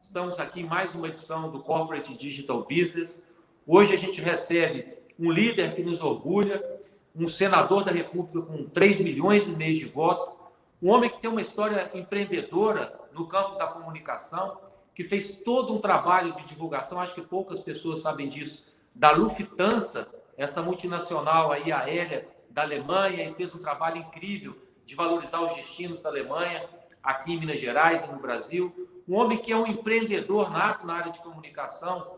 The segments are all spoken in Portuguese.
Estamos aqui em mais uma edição do Corporate Digital Business. Hoje a gente recebe um líder que nos orgulha, um senador da República com 3 milhões e meio de votos, um homem que tem uma história empreendedora no campo da comunicação, que fez todo um trabalho de divulgação, acho que poucas pessoas sabem disso, da Lufthansa, essa multinacional aí aérea da Alemanha, e fez um trabalho incrível de valorizar os destinos da Alemanha, aqui em Minas Gerais e no Brasil. Um homem que é um empreendedor nato na área de comunicação,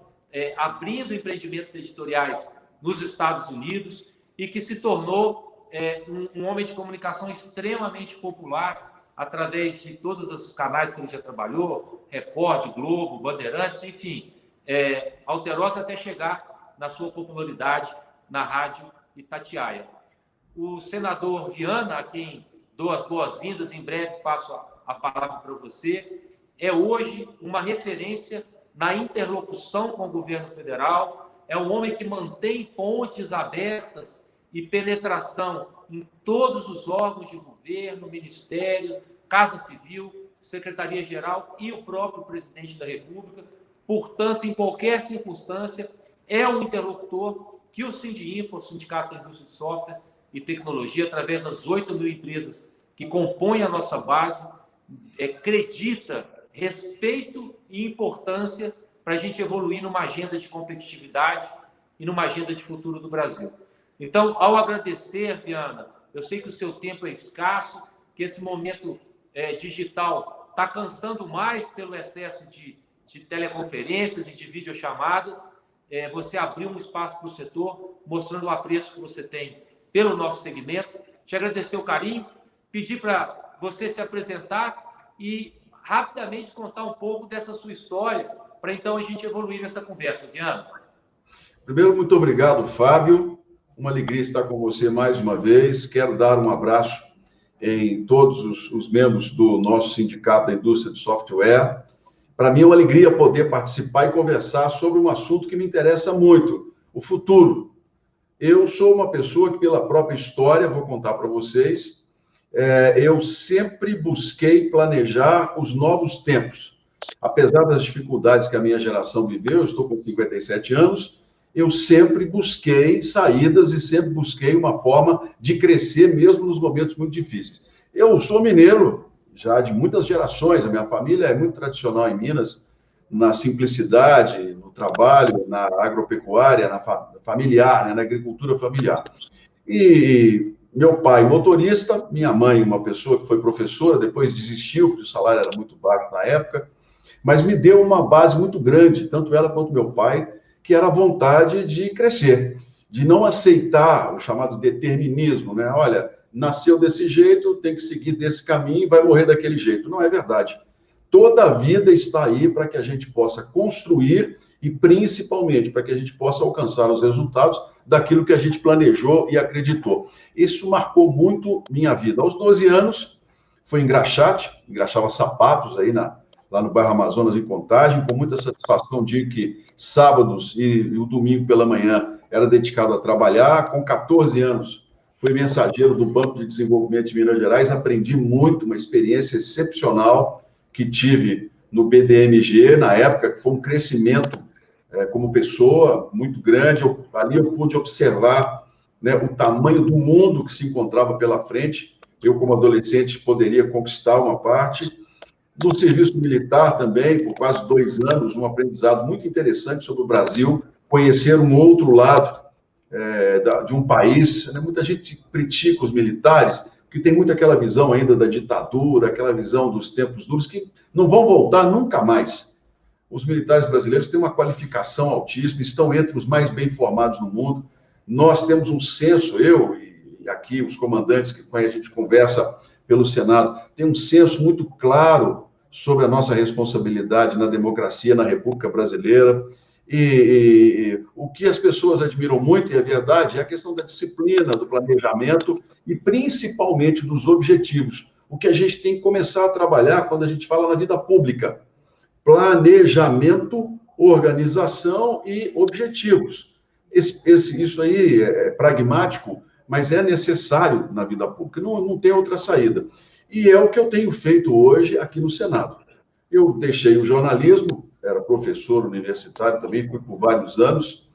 abrindo empreendimentos editoriais nos Estados Unidos e que se tornou um homem de comunicação extremamente popular através de todos os canais que ele já trabalhou, Record, Globo, Bandeirantes, enfim, Alterosa até chegar na sua popularidade na Rádio Itatiaia. O senador Viana, a quem dou as boas-vindas, em breve passo a palavra para você, é hoje uma referência na interlocução com o governo federal, é um homem que mantém pontes abertas e penetração em todos os órgãos de governo, ministério, Casa Civil, Secretaria-Geral e o próprio presidente da República. Portanto, em qualquer circunstância, é um interlocutor que o Sindinfo, o Sindicato da Indústria de Software e Tecnologia, através das 8 mil empresas que compõem a nossa base, acredita respeito e importância para a gente evoluir numa agenda de competitividade e numa agenda de futuro do Brasil. Então, ao agradecer, Viana, eu sei que o seu tempo é escasso, que esse momento digital está cansando mais pelo excesso de teleconferências e de videochamadas. Você abriu um espaço para o setor, mostrando o apreço que você tem pelo nosso segmento. Te agradecer o carinho, pedir para você se apresentar e rapidamente contar um pouco dessa sua história, para então a gente evoluir nessa conversa. Viana. Primeiro, muito obrigado, Fábio. Uma alegria estar com você mais uma vez. Quero dar um abraço em todos os membros do nosso Sindicato da Indústria de Software. Para mim é uma alegria poder participar e conversar sobre um assunto que me interessa muito, o futuro. Eu sou uma pessoa que, pela própria história, vou contar para vocês, eu sempre busquei planejar os novos tempos. Apesar das dificuldades que a minha geração viveu, eu estou com 57 anos, eu sempre busquei saídas e sempre busquei uma forma de crescer, mesmo nos momentos muito difíceis. Eu sou mineiro já de muitas gerações, a minha família é muito tradicional em Minas, na simplicidade, no trabalho, na agropecuária, na familiar, né, na agricultura familiar. E meu pai, motorista, minha mãe, uma pessoa que foi professora, depois desistiu, porque o salário era muito baixo na época, mas me deu uma base muito grande, tanto ela quanto meu pai, que era a vontade de crescer, de não aceitar o chamado determinismo, né? Olha, nasceu desse jeito, tem que seguir desse caminho e vai morrer daquele jeito. Não é verdade. Toda a vida está aí para que a gente possa construir e, principalmente, para que a gente possa alcançar os resultados daquilo que a gente planejou e acreditou. Isso marcou muito minha vida. Aos 12 anos, fui engraxate, engraxava sapatos aí lá no bairro Amazonas, em Contagem. Com muita satisfação, digo que sábados e o domingo pela manhã era dedicado a trabalhar. Com 14 anos, fui mensageiro do Banco de Desenvolvimento de Minas Gerais, aprendi muito, uma experiência excepcional que tive no BDMG, na época, que foi um crescimento como pessoa muito grande. Ali eu pude observar, né, o tamanho do mundo que se encontrava pela frente. Eu, como adolescente, poderia conquistar uma parte. No serviço militar também, por quase 2 anos, um aprendizado muito interessante sobre o Brasil, conhecer um outro lado de um país. Né? Muita gente critica os militares, porque tem muito aquela visão ainda da ditadura, aquela visão dos tempos duros, que não vão voltar nunca mais. Os militares brasileiros têm uma qualificação altíssima, estão entre os mais bem formados no mundo. Nós temos um senso, eu e aqui os comandantes que a gente conversa pelo Senado, tem um senso muito claro sobre a nossa responsabilidade na democracia, na República Brasileira. E o que as pessoas admiram muito, e é verdade, é a questão da disciplina, do planejamento e principalmente dos objetivos. O que a gente tem que começar a trabalhar quando a gente fala na vida pública. Planejamento, organização e objetivos. Isso aí é pragmático, mas é necessário na vida pública, não tem outra saída. E é o que eu tenho feito hoje aqui no Senado. Eu deixei o jornalismo, era professor universitário também, fui por vários anos,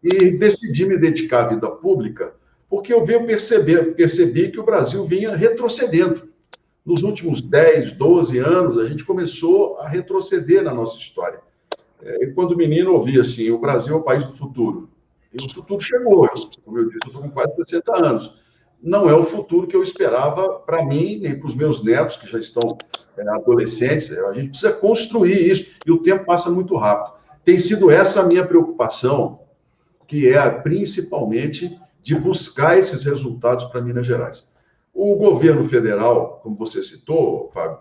e decidi me dedicar à vida pública, porque eu percebi que o Brasil vinha retrocedendo. Nos últimos 10, 12 anos, a gente começou a retroceder na nossa história. E quando menino, ouvia assim, o Brasil é o país do futuro. E o futuro chegou. Como eu disse, eu estou com quase 60 anos. Não é o futuro que eu esperava para mim, nem para os meus netos, que já estão adolescentes. A gente precisa construir isso, e o tempo passa muito rápido. Tem sido essa a minha preocupação, que é principalmente de buscar esses resultados para Minas Gerais. O governo federal, como você citou, Fábio,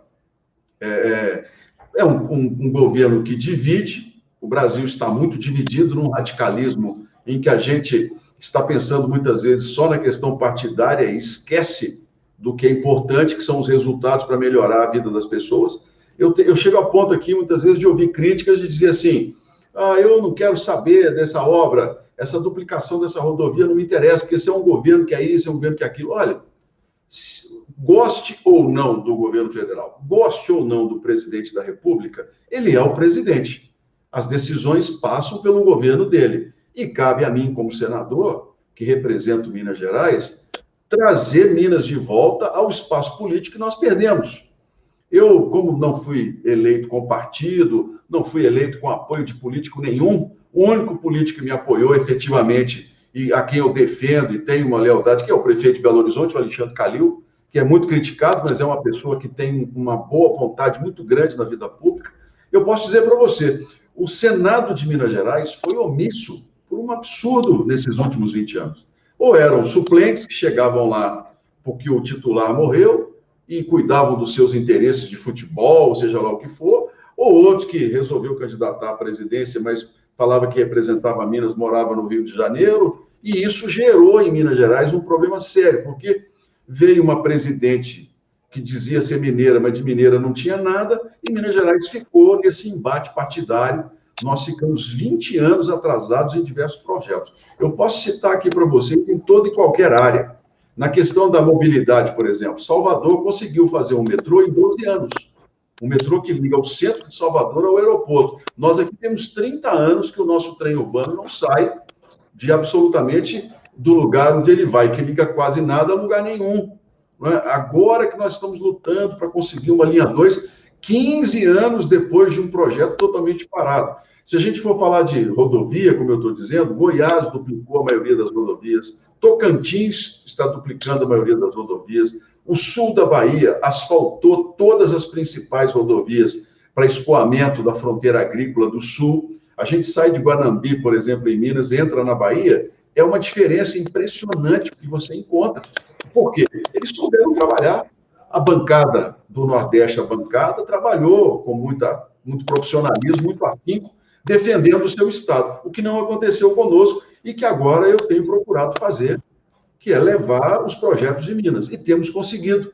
é um governo que divide. O Brasil está muito dividido num radicalismo em que a gente está pensando muitas vezes só na questão partidária e esquece do que é importante, que são os resultados para melhorar a vida das pessoas. Eu chego a ponto aqui, muitas vezes, de ouvir críticas de dizer assim, eu não quero saber dessa obra, essa duplicação dessa rodovia não me interessa, porque esse é um governo que é isso, é um governo que é aquilo. Olha, goste ou não do governo federal, goste ou não do presidente da República, ele é o presidente. As decisões passam pelo governo dele. E cabe a mim, como senador, que represento Minas Gerais, trazer Minas de volta ao espaço político que nós perdemos. Eu, como não fui eleito com partido, não fui eleito com apoio de político nenhum, o único político que me apoiou efetivamente e a quem eu defendo e tenho uma lealdade, que é o prefeito de Belo Horizonte, o Alexandre Calil, que é muito criticado, mas é uma pessoa que tem uma boa vontade muito grande na vida pública. Eu posso dizer para você, o Senado de Minas Gerais foi omisso por um absurdo nesses últimos 20 anos. Ou eram suplentes que chegavam lá porque o titular morreu e cuidavam dos seus interesses de futebol, seja lá o que for, ou outro que resolveu candidatar à presidência, mas falava que representava Minas, morava no Rio de Janeiro, e isso gerou em Minas Gerais um problema sério, porque veio uma presidente que dizia ser mineira, mas de mineira não tinha nada, e Minas Gerais ficou nesse embate partidário. Nós ficamos 20 anos atrasados em diversos projetos. Eu posso citar aqui para vocês em toda e qualquer área. Na questão da mobilidade, por exemplo, Salvador conseguiu fazer um metrô em 12 anos. Um metrô que liga o centro de Salvador ao aeroporto. Nós aqui temos 30 anos que o nosso trem urbano não sai de absolutamente do lugar onde ele vai, que liga quase nada a lugar nenhum. Não é? Agora que nós estamos lutando para conseguir uma linha 2, 15 anos depois de um projeto totalmente parado. Se a gente for falar de rodovia, como eu estou dizendo, Goiás duplicou a maioria das rodovias, Tocantins está duplicando a maioria das rodovias, o sul da Bahia asfaltou todas as principais rodovias para escoamento da fronteira agrícola do sul. A gente sai de Guanambi, por exemplo, em Minas, entra na Bahia, é uma diferença impressionante que você encontra. Por quê? Eles souberam trabalhar. A bancada do Nordeste, a bancada, trabalhou com muito profissionalismo, muito afinco, defendendo o seu Estado, o que não aconteceu conosco e que agora eu tenho procurado fazer, que é levar os projetos de Minas. E temos conseguido.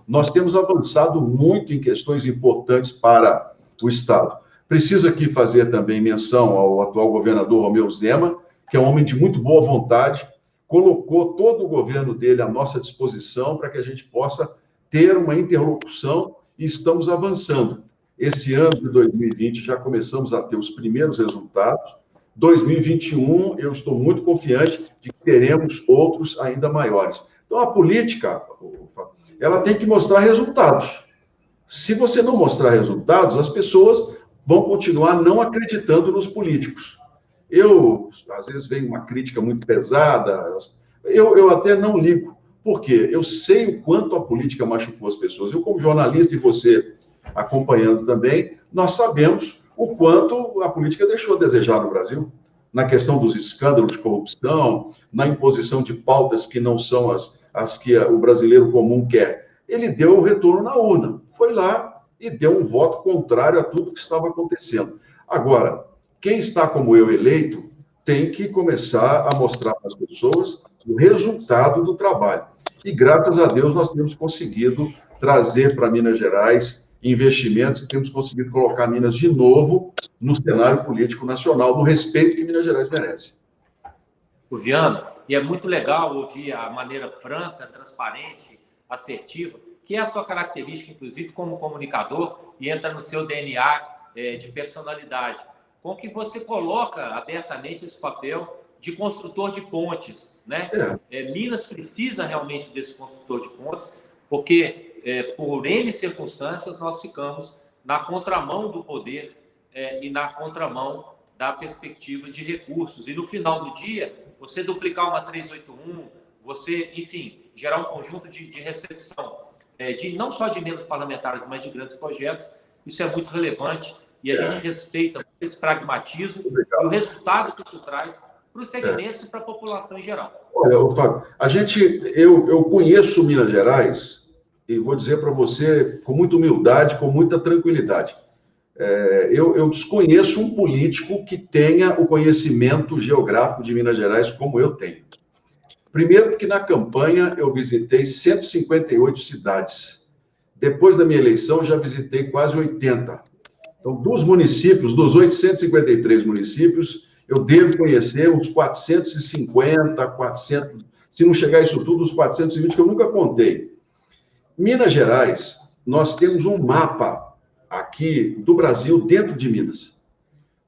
Nós temos avançado muito em questões importantes para o Estado. Preciso aqui fazer também menção ao atual governador Romeu Zema, que é um homem de muito boa vontade, colocou todo o governo dele à nossa disposição para que a gente possa ter uma interlocução e estamos avançando. Esse ano de 2020 já começamos a ter os primeiros resultados. 2021, eu estou muito confiante de que teremos outros ainda maiores. Então, a política, ela tem que mostrar resultados. Se você não mostrar resultados, as pessoas vão continuar não acreditando nos políticos. Às vezes, vem uma crítica muito pesada, eu até não ligo. Por quê? Eu sei o quanto a política machucou as pessoas. Eu, como jornalista, e você acompanhando também, nós sabemos o quanto a política deixou a desejar no Brasil, na questão dos escândalos de corrupção, na imposição de pautas que não são as que o brasileiro comum quer. Ele deu o retorno na urna, foi lá e deu um voto contrário a tudo que estava acontecendo. Agora, quem está como eu eleito tem que começar a mostrar para as pessoas o resultado do trabalho. E, graças a Deus, nós temos conseguido trazer para Minas Gerais investimentos e temos conseguido colocar Minas de novo no cenário político nacional, no respeito que Minas Gerais merece. Viano, e é muito legal ouvir a maneira franca, transparente, assertiva, que é a sua característica, inclusive, como comunicador, e entra no seu DNA de personalidade, com que você coloca abertamente esse papel de construtor de pontes, né? Minas precisa realmente desse construtor de pontes, porque por N circunstâncias nós ficamos na contramão do poder e na contramão da perspectiva de recursos. E no final do dia, você duplicar uma 381, você, enfim, gerar um conjunto de recepção, não só de emendas parlamentares, mas de grandes projetos, isso é muito relevante e a gente respeita esse pragmatismo e o resultado que isso traz para os segmentos e para a população em geral. Olha, Fábio, eu conheço Minas Gerais e vou dizer para você com muita humildade, com muita tranquilidade. Eu desconheço um político que tenha o conhecimento geográfico de Minas Gerais como eu tenho. Primeiro, porque na campanha eu visitei 158 cidades. Depois da minha eleição, já visitei quase 80. Então, dos 853 municípios, eu devo conhecer uns 450, 400, se não chegar a isso tudo, os 420 que eu nunca contei. Minas Gerais, nós temos um mapa aqui do Brasil dentro de Minas.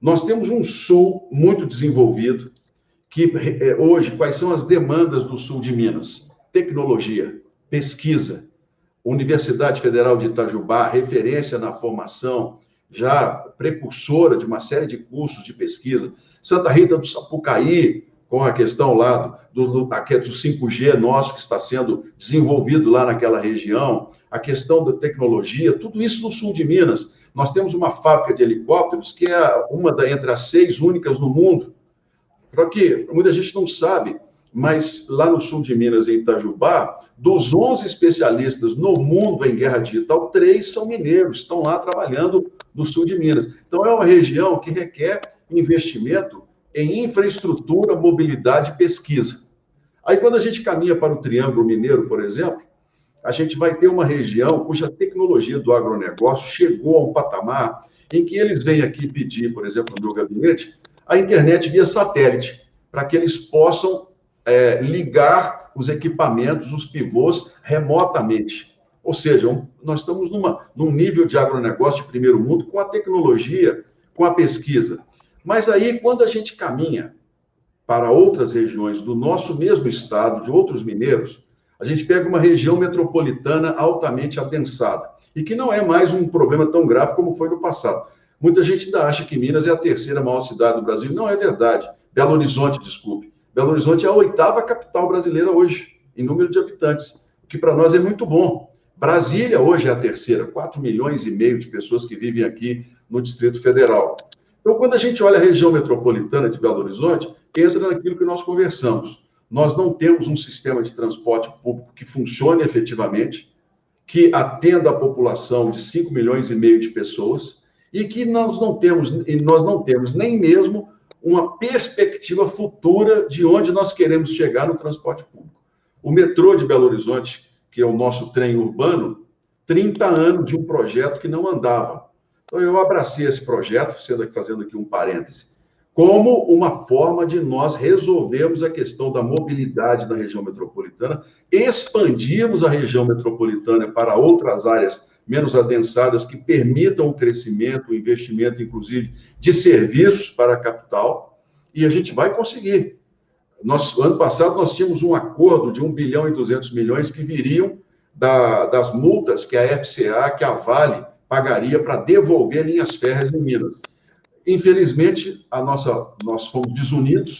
Nós temos um sul muito desenvolvido, que hoje, quais são as demandas do sul de Minas? Tecnologia, pesquisa, Universidade Federal de Itajubá, referência na formação, já precursora de uma série de cursos de pesquisa. Santa Rita do Sapucaí, com a questão lá do 5G nosso que está sendo desenvolvido lá naquela região, a questão da tecnologia, tudo isso no sul de Minas. Nós temos uma fábrica de helicópteros que é entre as 6 únicas no mundo. Só que muita gente não sabe, mas lá no sul de Minas, em Itajubá, dos 11 especialistas no mundo em guerra digital, 3 são mineiros, estão lá trabalhando no sul de Minas. Então, é uma região que requer investimento em infraestrutura, mobilidade e pesquisa. Aí, quando a gente caminha para o Triângulo Mineiro, por exemplo, a gente vai ter uma região cuja tecnologia do agronegócio chegou a um patamar em que eles vêm aqui pedir, por exemplo, no meu gabinete, a internet via satélite, para que eles possam ligar os equipamentos, os pivôs, remotamente. Ou seja, nós estamos num nível de agronegócio de primeiro mundo com a tecnologia, com a pesquisa. Mas aí, quando a gente caminha para outras regiões do nosso mesmo estado, de outros mineiros, a gente pega uma região metropolitana altamente adensada, e que não é mais um problema tão grave como foi no passado. Muita gente ainda acha que Minas é a 3ª maior cidade do Brasil. Não é verdade. Belo Horizonte, desculpe. Belo Horizonte é a 8ª capital brasileira hoje, em número de habitantes, o que para nós é muito bom. Brasília hoje é a 3ª, 4,5 milhões de pessoas que vivem aqui no Distrito Federal. Então, quando a gente olha a região metropolitana de Belo Horizonte, entra naquilo que nós conversamos. Nós não temos um sistema de transporte público que funcione efetivamente, que atenda a população de 5,5 milhões de pessoas, e que nós não temos nem mesmo uma perspectiva futura de onde nós queremos chegar no transporte público. O metrô de Belo Horizonte, que é o nosso trem urbano, 30 anos de um projeto que não andava. Então, eu abracei esse projeto, fazendo aqui um parêntese, como uma forma de nós resolvermos a questão da mobilidade na região metropolitana, expandirmos a região metropolitana para outras áreas menos adensadas que permitam o crescimento, o investimento, inclusive, de serviços para a capital, e a gente vai conseguir. Ano passado, nós tínhamos um acordo de 1 bilhão e 200 milhões que viriam das multas que a FCA, que a Vale, pagaria para devolver linhas férreas em Minas. Infelizmente, nós fomos desunidos,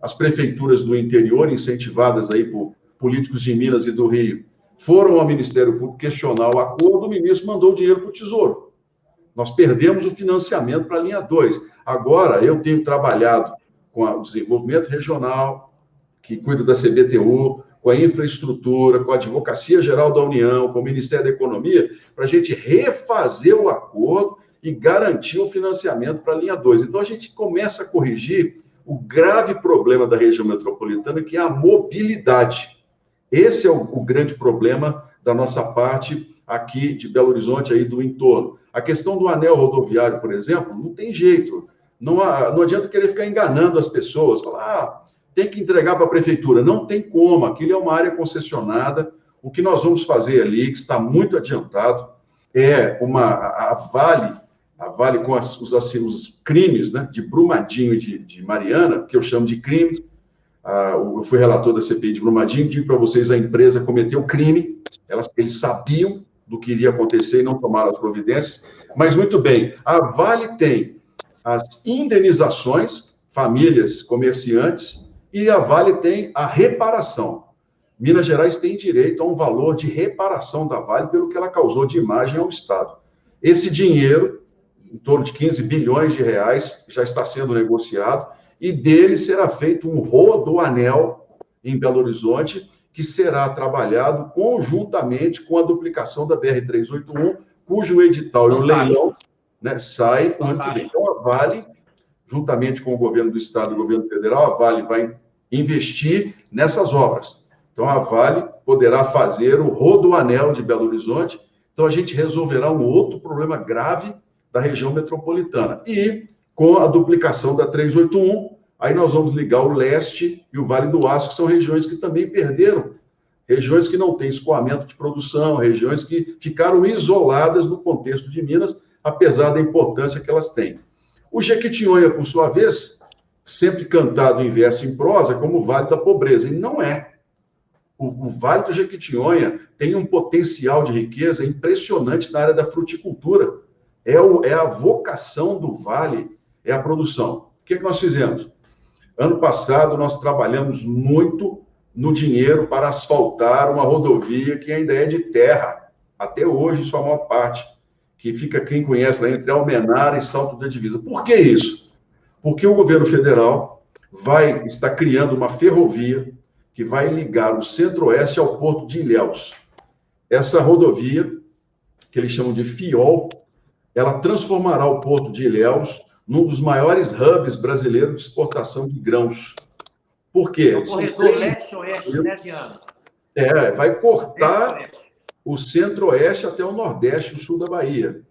as prefeituras do interior, incentivadas aí por políticos de Minas e do Rio, foram ao Ministério Público questionar o acordo, o ministro mandou o dinheiro para o Tesouro. Nós perdemos o financiamento para a linha 2. Agora, eu tenho trabalhado com o desenvolvimento regional, que cuida da CBTU, com a infraestrutura, com a Advocacia Geral da União, com o Ministério da Economia, para a gente refazer o acordo e garantir o financiamento para a linha 2. Então, a gente começa a corrigir o grave problema da região metropolitana, que é a mobilidade. Esse é o grande problema da nossa parte aqui de Belo Horizonte, aí do entorno. A questão do anel rodoviário, por exemplo, não tem jeito. Não adianta querer ficar enganando as pessoas, falar, tem que entregar para a prefeitura. Não tem como, aquilo é uma área concessionada. O que nós vamos fazer ali, que está muito adiantado, a Vale, A Vale com os crimes, né, de Brumadinho e de Mariana, que eu chamo de crime. Eu fui relator da CPI de Brumadinho, digo para vocês, a empresa cometeu crime, eles sabiam do que iria acontecer e não tomaram as providências. Mas, muito bem, a Vale tem as indenizações, famílias, comerciantes, e a Vale tem a reparação. Minas Gerais tem direito a um valor de reparação da Vale pelo que ela causou de imagem ao Estado. Esse dinheiro, em torno de 15 bilhões de reais, já está sendo negociado, e dele será feito um rodoanel em Belo Horizonte, que será trabalhado conjuntamente com a duplicação da BR-381, cujo edital e o leilão, né, sai no ano que vem. Então, a Vale, juntamente com o governo do Estado e o governo federal, a Vale vai investir nessas obras. Então, a Vale poderá fazer o rodoanel de Belo Horizonte. Então, a gente resolverá um outro problema grave da região metropolitana. E, com a duplicação da 381, aí nós vamos ligar o leste e o Vale do Aço, que são regiões que também perderam, regiões que não têm escoamento de produção, regiões que ficaram isoladas no contexto de Minas, apesar da importância que elas têm. O Jequitinhonha, por sua vez, sempre cantado em verso e em prosa, como o Vale da Pobreza, e não é. O Vale do Jequitinhonha tem um potencial de riqueza impressionante na área da fruticultura. É a vocação do Vale, é a produção. O que nós fizemos? Ano passado, nós trabalhamos muito no dinheiro para asfaltar uma rodovia que ainda é de terra, até hoje, em sua maior parte, que fica, quem conhece, lá entre Almenara e Salto da Divisa. Por que isso? Porque o governo federal está criando uma ferrovia que vai ligar o Centro-Oeste ao Porto de Ilhéus. Essa rodovia, que eles chamam de FIOL, ela transformará o Porto de Ilhéus num dos maiores hubs brasileiros de exportação de grãos. Por quê? É o corredor leste-oeste, né, Diana? Vai cortar o centro-oeste até o nordeste, o sul da Bahia.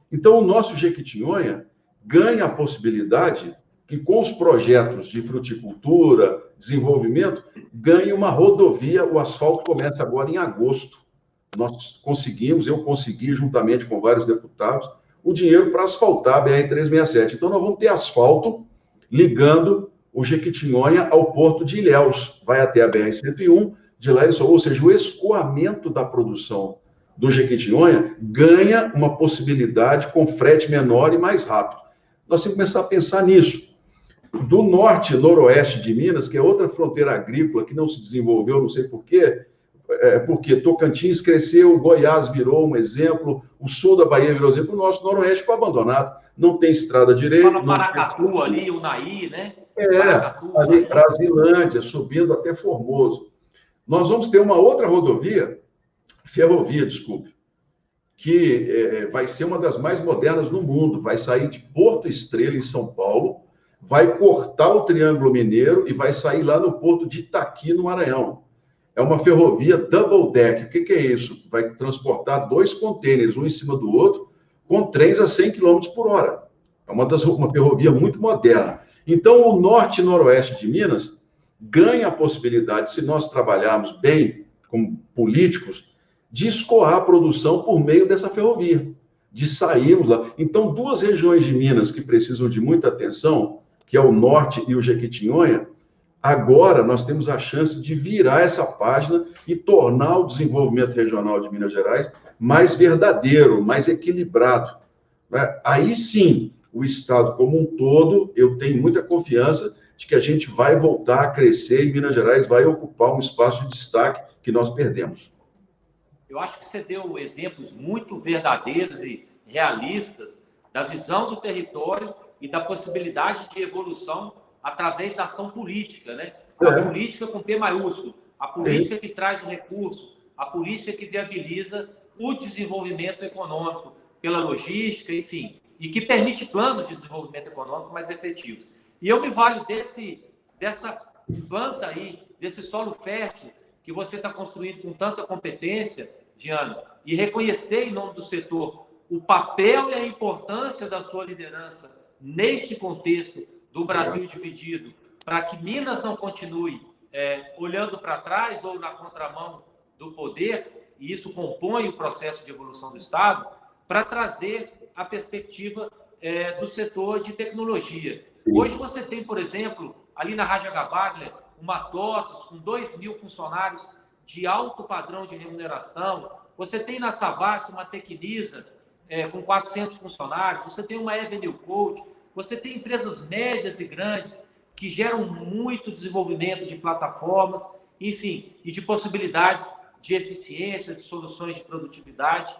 Então, o nosso Jequitinhonha ganha a possibilidade que, com os projetos de fruticultura, desenvolvimento, ganhe uma rodovia. O asfalto começa agora em agosto. Eu consegui, juntamente com vários deputados, o dinheiro para asfaltar a BR-367. Então, nós vamos ter asfalto ligando o Jequitinhonha ao Porto de Ilhéus. Vai até a BR-101, de lá ou seja, o escoamento da produção do Jequitinhonha ganha uma possibilidade com frete menor e mais rápido. Nós temos que começar a pensar nisso. Do norte e noroeste de Minas, que é outra fronteira agrícola que não se desenvolveu, não sei por quê, porque Tocantins cresceu, Goiás virou um exemplo, o sul da Bahia virou exemplo, o nosso noroeste ficou abandonado. Não tem estrada direita. Fala Paracatu ali, Unai, né? Paracatu, ali, Brasilândia, subindo até Formoso. Nós vamos ter uma outra ferrovia, que vai ser uma das mais modernas no mundo. Vai sair de Porto Estrela, em São Paulo, vai cortar o Triângulo Mineiro e vai sair lá no Porto de Itaqui, no Maranhão. É uma ferrovia double deck. O que é isso? Vai transportar 2 contêineres, um em cima do outro, com trens a 100 km por hora. É uma ferrovia muito moderna. Então, o norte e noroeste de Minas ganha a possibilidade, se nós trabalharmos bem como políticos, de escoar a produção por meio dessa ferrovia, de sairmos lá. Então, 2 regiões de Minas que precisam de muita atenção, que é o norte e o Jequitinhonha, agora nós temos a chance de virar essa página e tornar o desenvolvimento regional de Minas Gerais mais verdadeiro, mais equilibrado, né? Aí sim, o Estado como um todo, eu tenho muita confiança de que a gente vai voltar a crescer e Minas Gerais vai ocupar um espaço de destaque que nós perdemos. Eu acho que você deu exemplos muito verdadeiros e realistas da visão do território e da possibilidade de evolução através da ação política, né? A política com P maiúsculo, a política que traz o recurso, a política que viabiliza o desenvolvimento econômico pela logística, enfim, e que permite planos de desenvolvimento econômico mais efetivos. E eu me valho dessa planta aí, desse solo fértil que você está construindo com tanta competência, Diana, e reconhecer em nome do setor o papel e a importância da sua liderança neste contexto do Brasil dividido, para que Minas não continue olhando para trás ou na contramão do poder, e isso compõe o processo de evolução do Estado. para trazer a perspectiva do setor de tecnologia. Sim. Hoje você tem, por exemplo, ali na Raja Gabaglia, uma TOTOS com 2.000 funcionários de alto padrão de remuneração. Você tem na Savassi uma Tecnisa com 400 funcionários. Você tem uma Avenue Code. Você tem empresas médias e grandes que geram muito desenvolvimento de plataformas, enfim, e de possibilidades de eficiência, de soluções de produtividade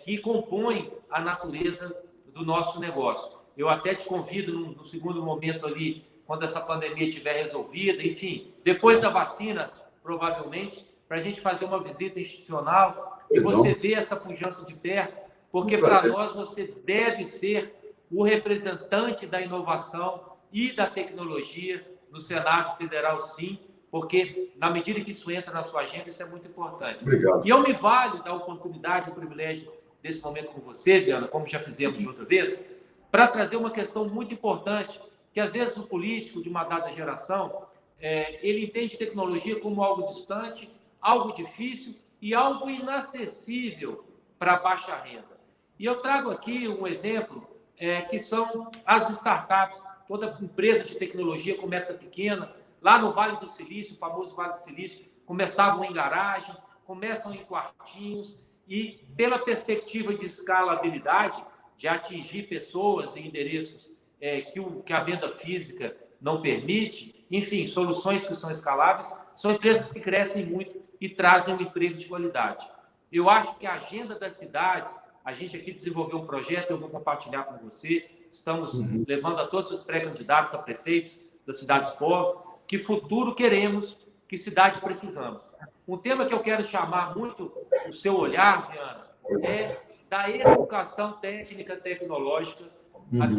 que compõem a natureza do nosso negócio. Eu até te convido no segundo momento ali, quando essa pandemia estiver resolvida, enfim, depois da vacina, provavelmente, para a gente fazer uma visita institucional e você ver essa pujança de perto, porque para nós você deve ser o representante da inovação e da tecnologia no Senado Federal, sim, porque na medida que isso entra na sua agenda, isso é muito importante. Obrigado. E eu me valho da oportunidade, o privilégio desse momento com você, Diana, como já fizemos de outra vez, para trazer uma questão muito importante, que às vezes o político de uma dada geração, ele entende tecnologia como algo distante, algo difícil e algo inacessível para baixa renda. E eu trago aqui um exemplo, que são as startups. Toda empresa de tecnologia começa pequena. Lá no Vale do Silício, o famoso Vale do Silício, começavam em garagem, começam em quartinhos e, pela perspectiva de escalabilidade, de atingir pessoas e endereços que a venda física não permite, enfim, soluções que são escaláveis, são empresas que crescem muito e trazem um emprego de qualidade. Eu acho que a agenda das cidades, a gente aqui desenvolveu um projeto, eu vou compartilhar com você, estamos levando a todos os pré-candidatos a prefeitos das cidades pobres, que futuro queremos, que cidade precisamos. Um tema que eu quero chamar muito o seu olhar, Viana, é da educação técnica tecnológica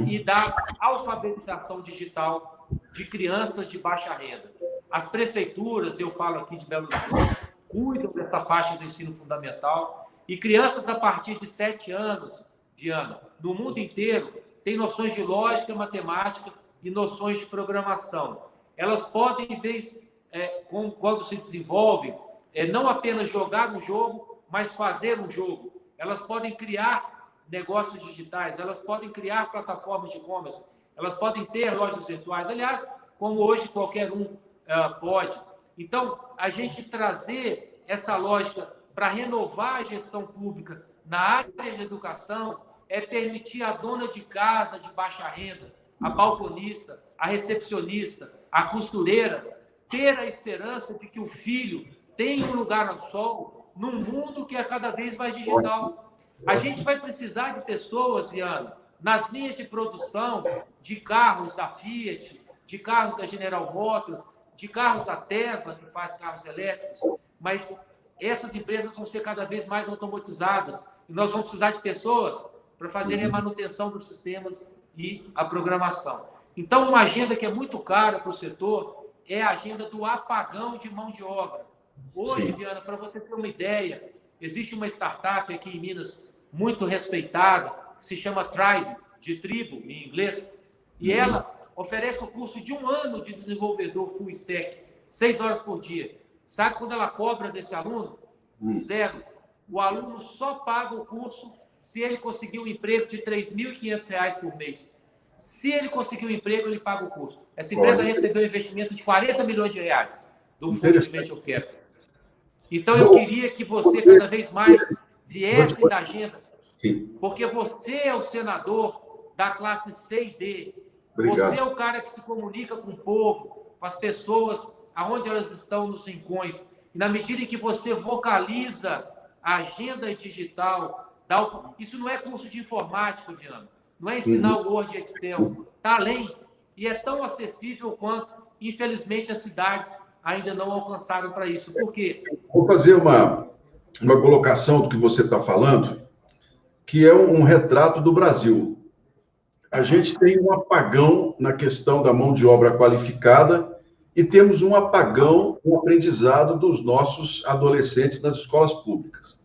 e da alfabetização digital de crianças de baixa renda. As prefeituras, eu falo aqui de Belo Horizonte, cuidam dessa faixa do ensino fundamental e crianças a partir de 7 anos, Viana, no mundo inteiro, têm noções de lógica, matemática e noções de programação. Elas podem, em vez, quando se desenvolvem, não apenas jogar um jogo, mas fazer um jogo. Elas podem criar negócios digitais, elas podem criar plataformas de e-commerce, elas podem ter lojas virtuais, aliás, como hoje qualquer um pode. Então, a gente trazer essa lógica para renovar a gestão pública na área de educação é permitir à dona de casa de baixa renda, a balconista, a recepcionista, a costureira, ter a esperança de que o filho tem um lugar ao sol num mundo que é cada vez mais digital. A gente vai precisar de pessoas, Viana, nas linhas de produção de carros da Fiat, de carros da General Motors, de carros da Tesla, que faz carros elétricos, mas essas empresas vão ser cada vez mais automatizadas e nós vamos precisar de pessoas para fazerem a manutenção dos sistemas e a programação. Então, uma agenda que é muito cara para o setor é a agenda do apagão de mão de obra. Hoje, Viana, para você ter uma ideia, existe uma startup aqui em Minas muito respeitada, que se chama Tribe, de tribo em inglês, e ela oferece o curso de 1 ano de desenvolvedor full stack, 6 horas por dia. Sabe quando ela cobra desse aluno? 0. O aluno só paga o curso se ele conseguir um emprego de R$ 3.500 por mês. Se ele conseguir um emprego, ele paga o curso. Essa empresa recebeu um investimento de R$40 milhões do Fundo de Venture Capital. Então, eu queria que você cada vez mais viesse da agenda, porque você é o senador da classe C e D. Obrigado. Você é o cara que se comunica com o povo, com as pessoas, aonde elas estão nos rincões. E na medida em que você vocaliza a agenda digital, isso não é curso de informática, Viana. Não é ensinar o Word e Excel. Está além. E é tão acessível quanto, infelizmente, as cidades ainda não alcançaram para isso. Por quê? Vou fazer uma colocação do que você está falando, que é um retrato do Brasil. A gente tem um apagão na questão da mão de obra qualificada e temos um apagão no aprendizado dos nossos adolescentes nas escolas públicas.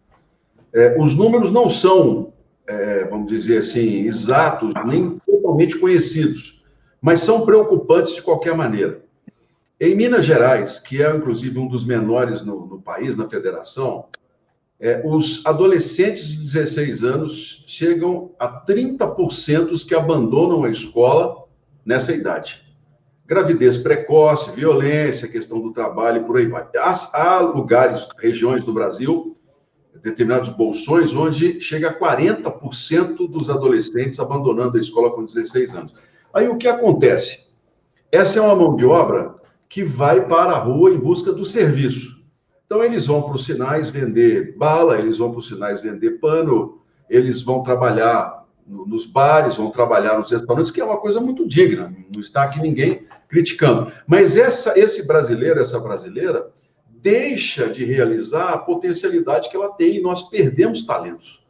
Os números não são, vamos dizer assim, exatos, nem totalmente conhecidos, mas são preocupantes de qualquer maneira. Em Minas Gerais, que é, inclusive, um dos menores no país, na federação, os adolescentes de 16 anos chegam a 30% os que abandonam a escola nessa idade. Gravidez precoce, violência, questão do trabalho, por aí vai. Há lugares, regiões do Brasil, determinados bolsões, onde chega a 40% dos adolescentes abandonando a escola com 16 anos. Aí o que acontece? Essa é uma mão de obra que vai para a rua em busca do serviço. Então, eles vão para os sinais vender bala, eles vão para os sinais vender pano, eles vão trabalhar nos bares, vão trabalhar nos restaurantes, que é uma coisa muito digna, não está aqui ninguém criticando. Mas esse brasileiro, essa brasileira, deixa de realizar a potencialidade que ela tem e nós perdemos talentos.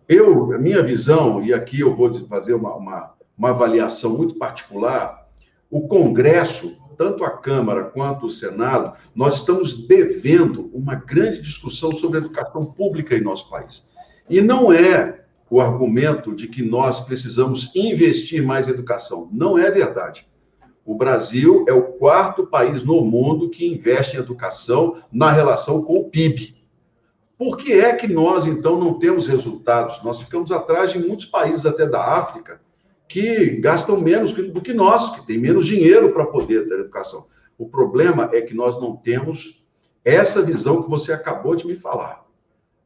A minha visão, e aqui eu vou fazer uma avaliação muito particular, o Congresso, tanto a Câmara quanto o Senado, nós estamos devendo uma grande discussão sobre a educação pública em nosso país. E não é o argumento de que nós precisamos investir mais em educação. Não é verdade. O Brasil é o 4º país no mundo que investe em educação na relação com o PIB. Por que é que nós, então, não temos resultados? Nós ficamos atrás de muitos países, até da África, que gastam menos do que nós, que têm menos dinheiro para poder ter educação. O problema é que nós não temos essa visão que você acabou de me falar.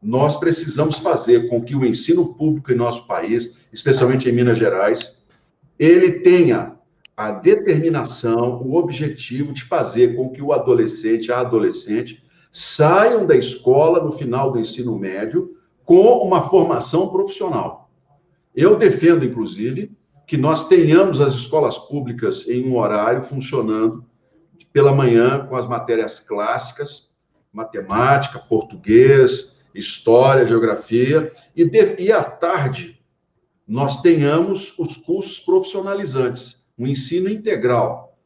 Nós precisamos fazer com que o ensino público em nosso país, especialmente em Minas Gerais, ele tenha a determinação, o objetivo de fazer com que o adolescente, a adolescente, saiam da escola no final do ensino médio com uma formação profissional. Eu defendo, inclusive, que nós tenhamos as escolas públicas em um horário funcionando pela manhã com as matérias clássicas, matemática, português, história, geografia, e à tarde nós tenhamos os cursos profissionalizantes, um ensino integral.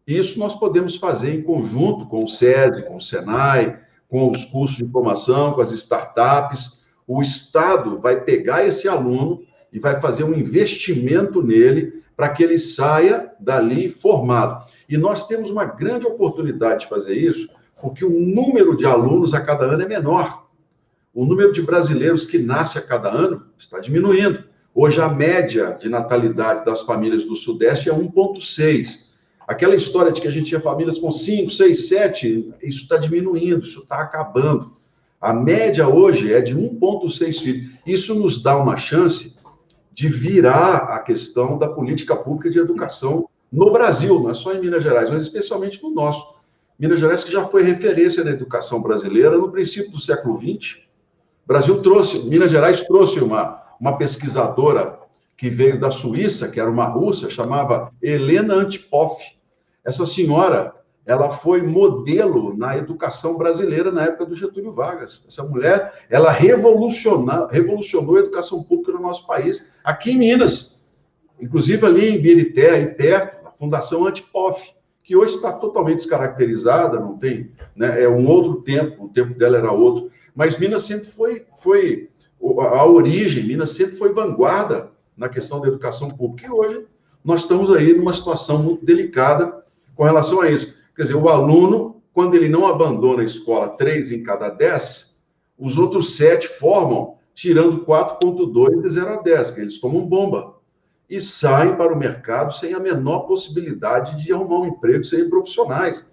Isso nós podemos fazer em conjunto com o SESI, com o SENAI, com os cursos de formação, com as startups. O Estado vai pegar esse aluno e vai fazer um investimento nele para que ele saia dali formado. E nós temos uma grande oportunidade de fazer isso, porque o número de alunos a cada ano é menor. O número de brasileiros que nasce a cada ano está diminuindo. Hoje, a média de natalidade das famílias do Sudeste é 1,6. Aquela história de que a gente tinha famílias com 5, 6, 7, isso está diminuindo, isso está acabando. A média hoje é de 1,6 filhos. Isso nos dá uma chance de virar a questão da política pública de educação no Brasil, não é só em Minas Gerais, mas especialmente no nosso. Minas Gerais, que já foi referência na educação brasileira no princípio do século XX. Minas Gerais trouxe uma pesquisadora que veio da Suíça, que era uma russa, chamava Helena Antipoff. Essa senhora, ela foi modelo na educação brasileira na época do Getúlio Vargas. Essa mulher, ela revolucionou a educação pública no nosso país, aqui em Minas. Inclusive ali em Birité, aí perto, a Fundação Antipoff, que hoje está totalmente descaracterizada, não tem, né? É um outro tempo, o tempo dela era outro. Mas Minas sempre foi a origem, Minas sempre foi vanguarda na questão da educação pública. E hoje nós estamos aí numa situação muito delicada com relação a isso. Quer dizer, o aluno, quando ele não abandona a escola 3 em cada 10, os outros 7 formam, tirando 4,2 de 0 a 10, que eles tomam bomba. E saem para o mercado sem a menor possibilidade de arrumar um emprego, serem profissionais.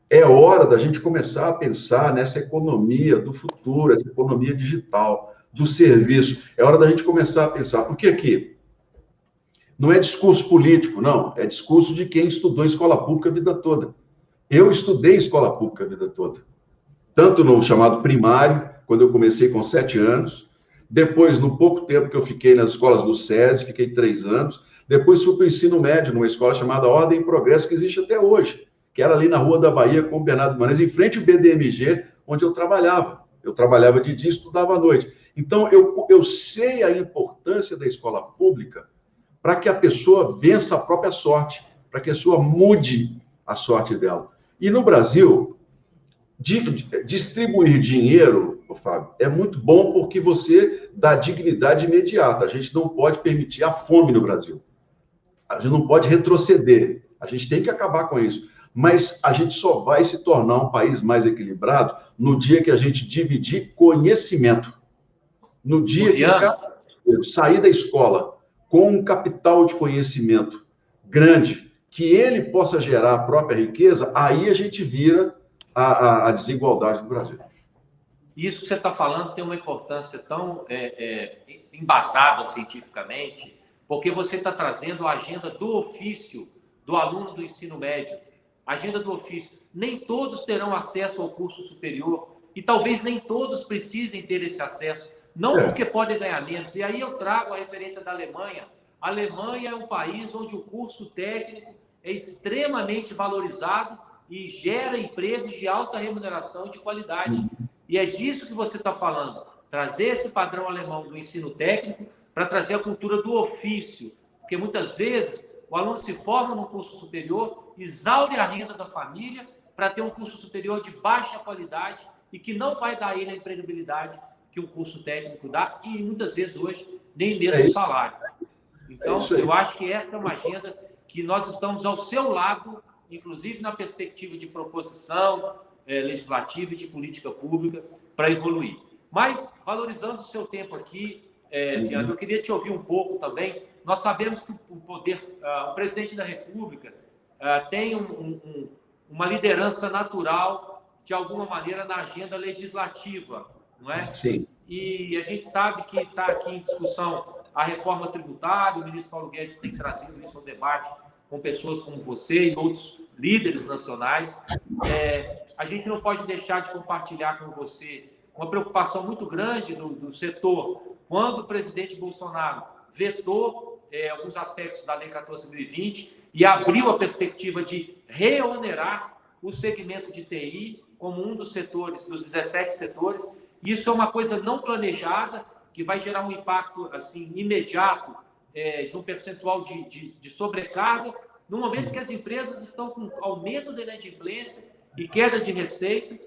É hora da gente começar a pensar nessa economia do futuro, essa economia digital, do serviço. É hora da gente começar a pensar. Porque aqui não é discurso político, não. É discurso de quem estudou escola pública a vida toda. Eu estudei escola pública a vida toda. Tanto no chamado primário, quando eu comecei com 7 anos. Depois, no pouco tempo que eu fiquei nas escolas do SESI, fiquei 3 anos. Depois fui para o ensino médio, numa escola chamada Ordem e Progresso, que existe até hoje, que era ali na Rua da Bahia, com o Bernardo Guimarães, em frente ao BDMG, onde eu trabalhava. Eu trabalhava de dia e estudava à noite. Então, eu sei a importância da escola pública para que a pessoa vença a própria sorte, para que a pessoa mude a sorte dela. E no Brasil, distribuir dinheiro, Fábio, é muito bom porque você dá dignidade imediata. A gente não pode permitir a fome no Brasil. A gente não pode retroceder. A gente tem que acabar com isso. mas a gente só vai se tornar um país mais equilibrado no dia que a gente dividir conhecimento. No dia que cada brasileiro sair da escola com um capital de conhecimento grande, que ele possa gerar a própria riqueza, aí a gente vira a desigualdade no Brasil. Isso que você está falando tem uma importância tão embasada cientificamente, porque você está trazendo a agenda do ofício do aluno do ensino médio, a agenda do ofício. Nem todos terão acesso ao curso superior e talvez nem todos precisem ter esse acesso, não porque podem ganhar menos. E aí eu trago a referência da Alemanha. A Alemanha é um país onde o curso técnico é extremamente valorizado e gera empregos de alta remuneração e de qualidade. E é disso que você está falando, trazer esse padrão alemão do ensino técnico para trazer a cultura do ofício, porque muitas vezes o aluno se forma num curso superior, exaure a renda da família para ter um curso superior de baixa qualidade e que não vai dar a ele a empregabilidade que um curso técnico dá e muitas vezes hoje nem mesmo o salário. Então, eu acho que essa é uma agenda que nós estamos ao seu lado, inclusive na perspectiva de proposição legislativa e de política pública para evoluir. Mas, valorizando o seu tempo aqui, Viana, eu queria te ouvir um pouco também. Nós sabemos que o presidente da República tem uma liderança natural, de alguma maneira, na agenda legislativa, não é? Sim. E a gente sabe que está aqui em discussão a reforma tributária, o ministro Paulo Guedes tem trazido isso ao debate com pessoas como você e outros líderes nacionais. A gente não pode deixar de compartilhar com você uma preocupação muito grande do setor, quando o presidente Bolsonaro vetou alguns aspectos da Lei 14.020 e abriu a perspectiva de reonerar o segmento de TI como um dos setores, dos 17 setores. Isso é uma coisa não planejada, que vai gerar um impacto assim, imediato de um percentual de sobrecarga, no momento que as empresas estão com aumento da inadimplência e queda de receita.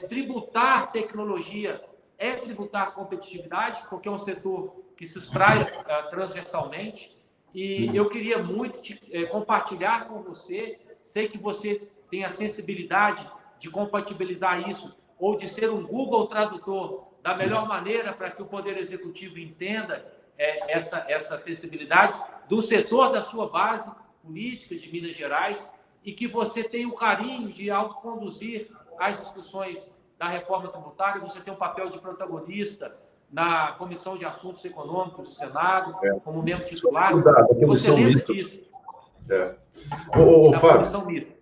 Tributar tecnologia é tributar competitividade, porque é um setor que se espraia transversalmente. E eu queria muito compartilhar com você, sei que você tem a sensibilidade de compatibilizar isso, ou de ser um Google Tradutor da melhor maneira para que o Poder Executivo entenda essa sensibilidade do setor da sua base política de Minas Gerais e que você tem o carinho de, ao conduzir as discussões da reforma tributária, você tem um papel de protagonista na Comissão de Assuntos Econômicos do Senado, como membro titular. Você lembra disso? Fábio, comissão mista.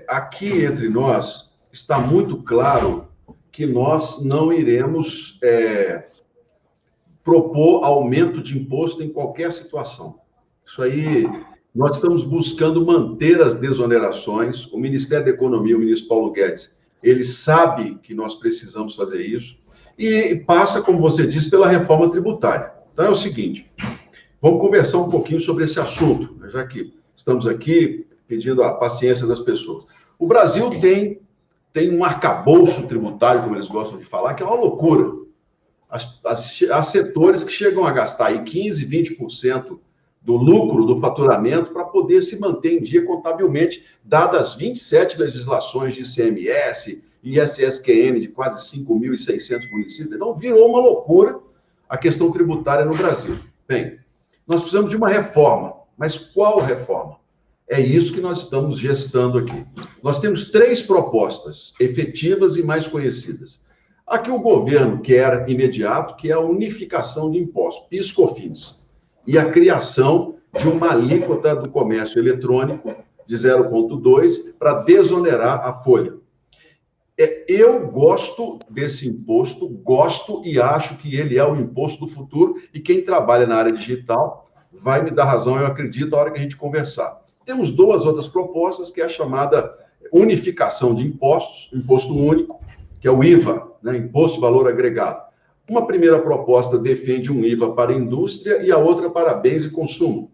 Aqui entre nós está muito claro que nós não iremos propor aumento de imposto em qualquer situação. Isso aí, nós estamos buscando manter as desonerações. O Ministério da Economia, o ministro Paulo Guedes, ele sabe que nós precisamos fazer isso e passa, como você disse, pela reforma tributária. Então é o seguinte, vamos conversar um pouquinho sobre esse assunto, já que estamos aqui pedindo a paciência das pessoas. O Brasil tem um arcabouço tributário, como eles gostam de falar, que é uma loucura. Há setores que chegam a gastar aí 15%, 20% do lucro, do faturamento, para poder se manter em dia contabilmente, dadas as 27 legislações de ICMS e ISSQN de quase 5.600 municípios. Então, virou uma loucura a questão tributária no Brasil. Bem, nós precisamos de uma reforma, mas qual reforma? É isso que nós estamos gestando aqui. Nós temos 3 propostas efetivas e mais conhecidas. A que o governo quer imediato, que é a unificação de impostos, PIS e COFINS, e a criação de uma alíquota do comércio eletrônico de 0,2 para desonerar a folha. Eu gosto desse imposto, gosto e acho que ele é o imposto do futuro, e quem trabalha na área digital vai me dar razão, eu acredito, na hora que a gente conversar. Temos 2 outras propostas, que é a chamada unificação de impostos, imposto único, que é o IVA, né, Imposto de Valor Agregado. Uma primeira proposta defende um IVA para a indústria e a outra para bens e consumo.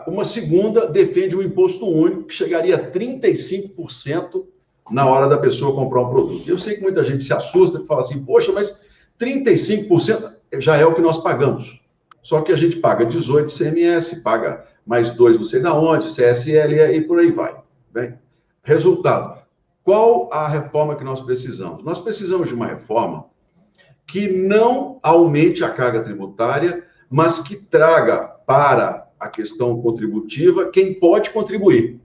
Uma segunda defende um imposto único que chegaria a 35% na hora da pessoa comprar um produto. Eu sei que muita gente se assusta e fala assim, poxa, mas 35% já é o que nós pagamos. Só que a gente paga 18% ICMS, paga mais 2 não sei da onde, CSL e por aí vai. Bem, resultado, qual a reforma que nós precisamos? Nós precisamos de uma reforma que não aumente a carga tributária, mas que traga para a questão contributiva quem pode contribuir.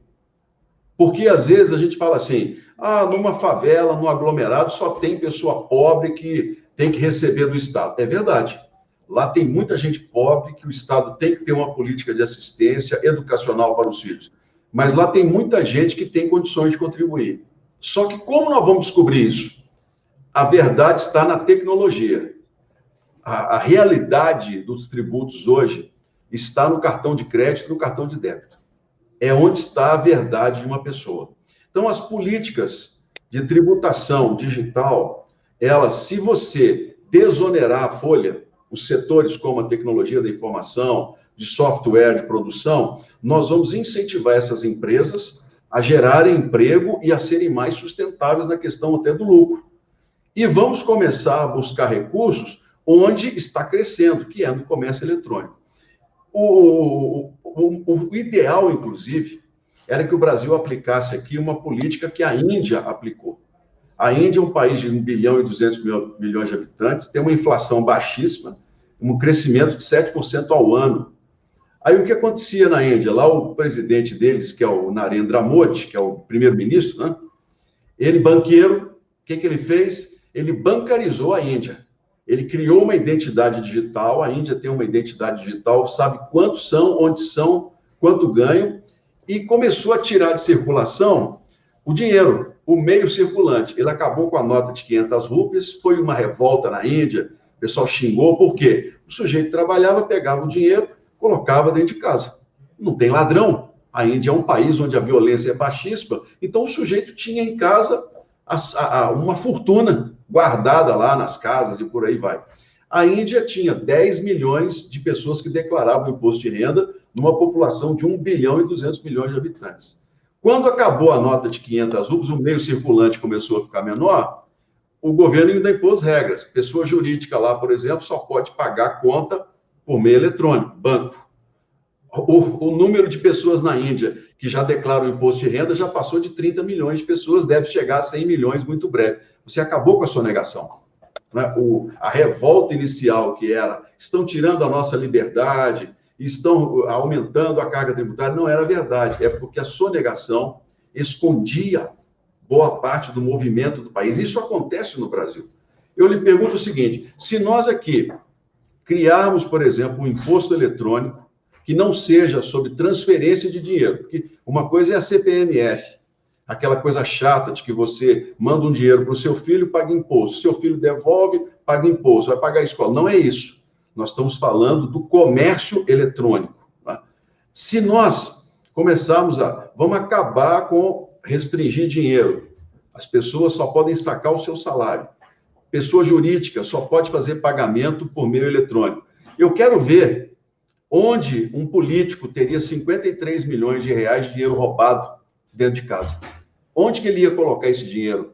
Porque, às vezes, a gente fala assim, numa favela, num aglomerado, só tem pessoa pobre que tem que receber do Estado. É verdade. Lá tem muita gente pobre que o Estado tem que ter uma política de assistência educacional para os filhos. Mas lá tem muita gente que tem condições de contribuir. Só que como nós vamos descobrir isso? A verdade está na tecnologia. A realidade dos tributos hoje está no cartão de crédito e no cartão de débito. É onde está a verdade de uma pessoa. Então, as políticas de tributação digital, elas, se você desonerar a folha, os setores como a tecnologia da informação, de software, de produção, nós vamos incentivar essas empresas a gerarem emprego e a serem mais sustentáveis na questão até do lucro. E vamos começar a buscar recursos onde está crescendo, que é no comércio eletrônico. O ideal, inclusive, era que o Brasil aplicasse aqui uma política que a Índia aplicou. A Índia é um país de 1 bilhão e 200 milhões de habitantes, tem uma inflação baixíssima, um crescimento de 7% ao ano. Aí o que acontecia na Índia? Lá o presidente deles, que é o Narendra Modi, que é o primeiro-ministro, né? Ele, banqueiro, o que ele fez? Ele bancarizou a Índia. Ele criou uma identidade digital, a Índia tem uma identidade digital, sabe quantos são, onde são, quanto ganham, e começou a tirar de circulação o dinheiro, o meio circulante. Ele acabou com a nota de 500 rúpias, foi uma revolta na Índia, o pessoal xingou, por quê? O sujeito trabalhava, pegava o dinheiro, colocava dentro de casa. Não tem ladrão. A Índia é um país onde a violência é baixíssima, então o sujeito tinha em casa uma fortuna guardada lá nas casas e por aí vai. A Índia tinha 10 milhões de pessoas que declaravam imposto de renda numa população de 1 bilhão e 200 milhões de habitantes. Quando acabou a nota de 500 rúpias, o meio circulante começou a ficar menor, o governo ainda impôs regras. Pessoa jurídica lá, por exemplo, só pode pagar conta por meio eletrônico, banco. O número de pessoas na Índia que já declaram imposto de renda já passou de 30 milhões de pessoas, deve chegar a 100 milhões muito breve. Você acabou com a sonegação. Né? A revolta inicial que era, estão tirando a nossa liberdade, estão aumentando a carga tributária, não era verdade. É porque a sonegação escondia boa parte do movimento do país. Isso acontece no Brasil. Eu lhe pergunto o seguinte, se nós aqui criarmos, por exemplo, um imposto eletrônico que não seja sobre transferência de dinheiro, porque uma coisa é a CPMF, aquela coisa chata de que você manda um dinheiro para o seu filho, paga imposto, seu filho devolve, paga imposto, vai pagar a escola. Não é isso. Nós estamos falando do comércio eletrônico. Tá? Se nós começarmos vamos acabar com restringir dinheiro, as pessoas só podem sacar o seu salário. Pessoa jurídica só pode fazer pagamento por meio eletrônico. Eu quero ver onde um político teria 53 milhões de reais de dinheiro roubado dentro de casa. Onde que ele ia colocar esse dinheiro?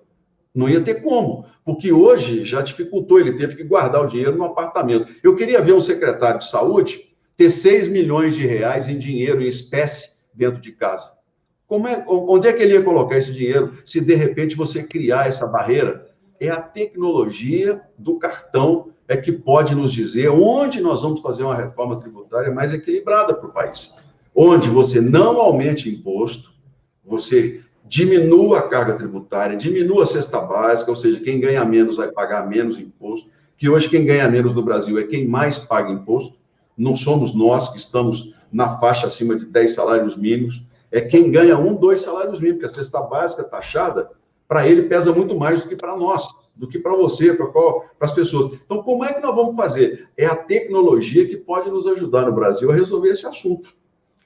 Não ia ter como, porque hoje já dificultou, ele teve que guardar o dinheiro no apartamento. Eu queria ver um secretário de saúde ter 6 milhões de reais em dinheiro, em espécie, dentro de casa. Onde é que ele ia colocar esse dinheiro se, de repente, você criar essa barreira? É a tecnologia do cartão que pode nos dizer onde nós vamos fazer uma reforma tributária mais equilibrada para o país. Onde você não aumente imposto, você diminua a carga tributária, diminua a cesta básica, ou seja, quem ganha menos vai pagar menos imposto, que hoje quem ganha menos no Brasil é quem mais paga imposto, não somos nós que estamos na faixa acima de 10 salários mínimos, é quem ganha 2 salários mínimos, porque a cesta básica taxada, para ele pesa muito mais do que para nós, do que para você, para as pessoas. Então, como é que nós vamos fazer? É a tecnologia que pode nos ajudar no Brasil a resolver esse assunto.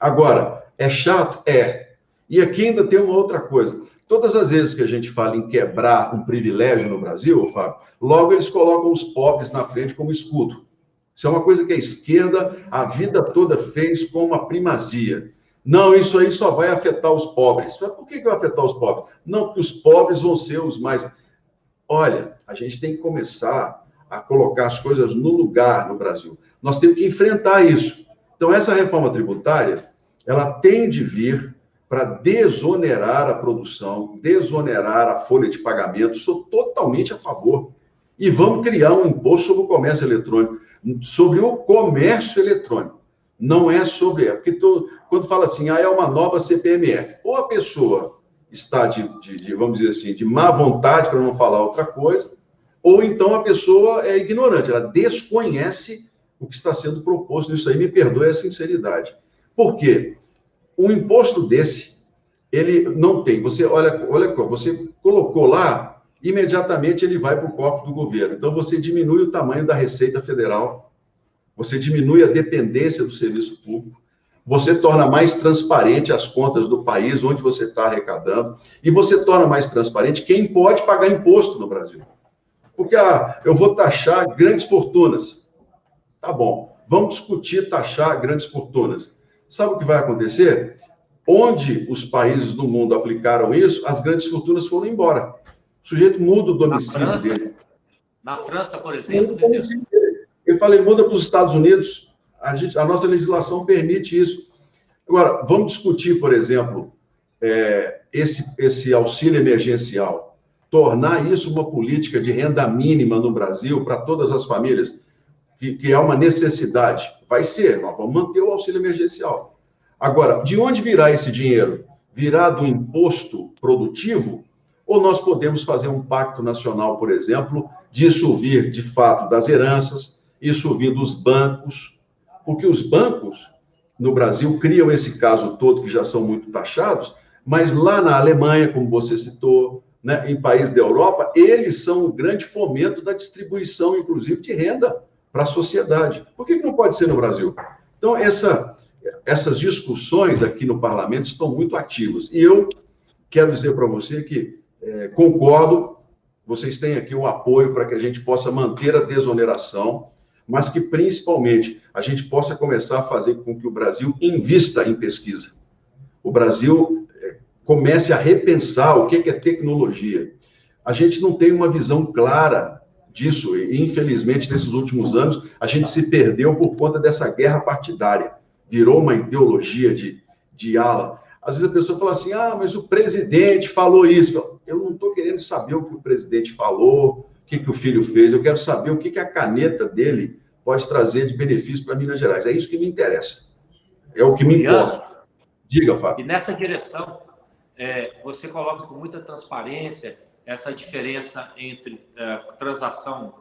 Agora, é chato? É. E aqui ainda tem uma outra coisa. Todas as vezes que a gente fala em quebrar um privilégio no Brasil, Fábio, logo eles colocam os pobres na frente como escudo. Isso é uma coisa que a esquerda a vida toda fez com uma primazia. Não, isso aí só vai afetar os pobres. Mas por que vai afetar os pobres? Não, porque os pobres vão ser os mais... Olha, a gente tem que começar a colocar as coisas no lugar no Brasil. Nós temos que enfrentar isso. Então, essa reforma tributária, ela tem de vir para desonerar a produção, desonerar a folha de pagamento. Sou totalmente a favor. E vamos criar um imposto sobre o comércio eletrônico, sobre o comércio eletrônico. Não é sobre... Porque quando fala assim, é uma nova CPMF, ou a pessoa está vamos dizer assim, de má vontade, para não falar outra coisa, ou então a pessoa é ignorante, ela desconhece o que está sendo proposto nisso aí. Me perdoe a sinceridade. Por quê? Um imposto desse, ele não tem. Você, olha, você colocou lá, imediatamente ele vai para o cofre do governo. Então, você diminui o tamanho da Receita Federal, você diminui a dependência do serviço público, você torna mais transparente as contas do país onde você está arrecadando, e você torna mais transparente quem pode pagar imposto no Brasil. Porque, eu vou taxar grandes fortunas. Tá bom, vamos discutir taxar grandes fortunas. Sabe o que vai acontecer? Onde os países do mundo aplicaram isso, as grandes fortunas foram embora. O sujeito muda o domicílio dele. Na França, por exemplo, ele muda para os Estados Unidos. A nossa legislação permite isso. Agora, vamos discutir, por exemplo, esse auxílio emergencial. Tornar isso uma política de renda mínima no Brasil para todas as famílias, que é uma necessidade. Vai ser, nós vamos manter o auxílio emergencial. Agora, de onde virá esse dinheiro? Virá do imposto produtivo? Ou nós podemos fazer um pacto nacional, por exemplo, disso vir, de fato, das heranças, isso vir dos bancos, porque os bancos, no Brasil, criam esse caso todo, que já são muito taxados, mas lá na Alemanha, como você citou, né, em países da Europa, eles são o grande fomento da distribuição, inclusive, de renda para a sociedade. Por que não pode ser no Brasil? Então, essas discussões aqui no parlamento estão muito ativas. E eu quero dizer para você que concordo, vocês têm aqui o apoio para que a gente possa manter a desoneração, mas que, principalmente, a gente possa começar a fazer com que o Brasil invista em pesquisa. O Brasil comece a repensar o que é tecnologia. A gente não tem uma visão clara disso, e, infelizmente, nesses últimos anos, a gente se perdeu por conta dessa guerra partidária. Virou uma ideologia de ala. Às vezes a pessoa fala assim, mas o presidente falou isso. Eu não estou querendo saber o que o presidente falou, o que o filho fez, eu quero saber o que a caneta dele pode trazer de benefício para Minas Gerais. É isso que me interessa. É o que me importa. Diga, Fábio. E nessa direção, você coloca com muita transparência essa diferença entre tributação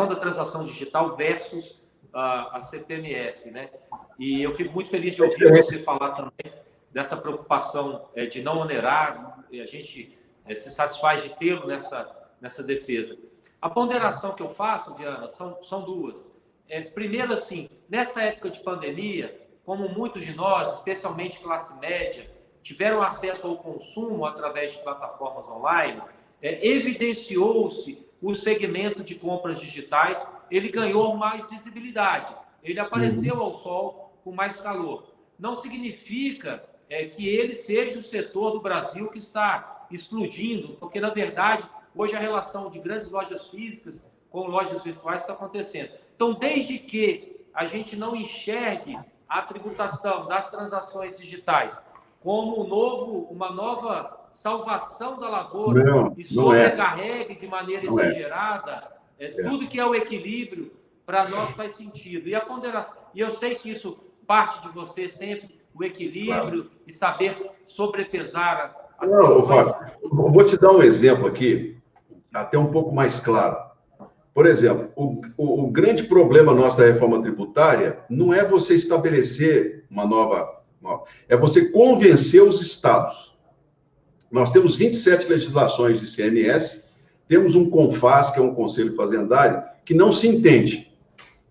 da transação digital versus a CPMF, né? E eu fico muito feliz de ouvir você falar também dessa preocupação de não onerar, e a gente se satisfaz de tê-lo nessa defesa. A ponderação que eu faço, Diana, são duas. Primeiro, assim, nessa época de pandemia, como muitos de nós, especialmente classe média, tiveram acesso ao consumo através de plataformas online, evidenciou-se o segmento de compras digitais, ele ganhou mais visibilidade, ele apareceu ao sol com mais calor. Não significa que ele seja o setor do Brasil que está explodindo, porque, na verdade, hoje a relação de grandes lojas físicas com lojas virtuais está acontecendo. Então, desde que a gente não enxergue a tributação das transações digitais como uma nova salvação da lavoura e sobrecarregue de maneira exagerada, tudo que é o equilíbrio, para nós faz sentido. E a ponderação, e eu sei que isso parte de você sempre, o equilíbrio e saber sobrepesar as questões. Fábio, vou te dar um exemplo aqui, até um pouco mais claro. Por exemplo, o grande problema nosso da reforma tributária não é você estabelecer uma nova... É você convencer os estados. Nós temos 27 legislações de ICMS, temos um CONFAS, que é um Conselho Fazendário, que não se entende.